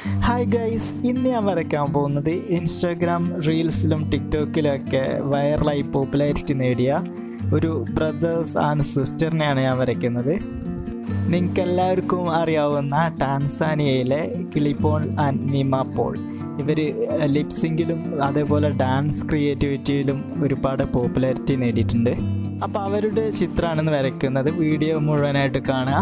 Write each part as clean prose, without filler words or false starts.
Hi guys, ഇന്ന് ഞാൻ വരയ്ക്കാൻ പോകുന്നത് ഇൻസ്റ്റാഗ്രാം റീൽസിലും ടിക്ടോക്കിലൊക്കെ വൈറലായി പോപ്പുലാരിറ്റി നേടിയ ഒരു ബ്രദേഴ്സ് ആൻഡ് സിസ്റ്ററിനെയാണ് ഞാൻ വരയ്ക്കുന്നത്. നിങ്ങൾക്കെല്ലാവർക്കും അറിയാവുന്ന ടാൻസാനിയയിലെ കിളിപോൾ ആൻഡ് നീമ പോൾ. ഇവർ ലിപ്സിങ്കിലും അതേപോലെ ഡാൻസ് ക്രിയേറ്റിവിറ്റിയിലും ഒരുപാട് പോപ്പുലാരിറ്റി നേടിയിട്ടുണ്ട്. അപ്പോൾ അവരുടെ ചിത്രമാണെന്ന് വരയ്ക്കുന്നത്. വീഡിയോ മുഴുവനായിട്ട് കാണുക.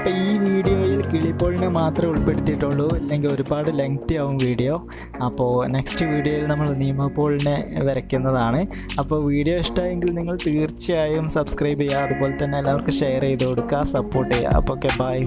അപ്പോൾ ഈ വീഡിയോയിൽ കിളിപോളിനെ മാത്രമേ ഉൾപ്പെടുത്തിയിട്ടുള്ളൂ, ഇല്ലെങ്കിൽ ഒരുപാട് ലെങ്തി ആവും വീഡിയോ. അപ്പോൾ നെക്സ്റ്റ് വീഡിയോയിൽ നമ്മൾ നീമാപോളിനെ വരയ്ക്കുന്നതാണ്. അപ്പോൾ വീഡിയോ ഇഷ്ടമായെങ്കിൽ നിങ്ങൾ തീർച്ചയായും സബ്സ്ക്രൈബ് ചെയ്യുക, അതുപോലെ തന്നെ എല്ലാവർക്കും ഷെയർ ചെയ്ത് കൊടുക്കുക, സപ്പോർട്ട് ചെയ്യുക. അപ്പോൾ ഓക്കെ, ബൈ.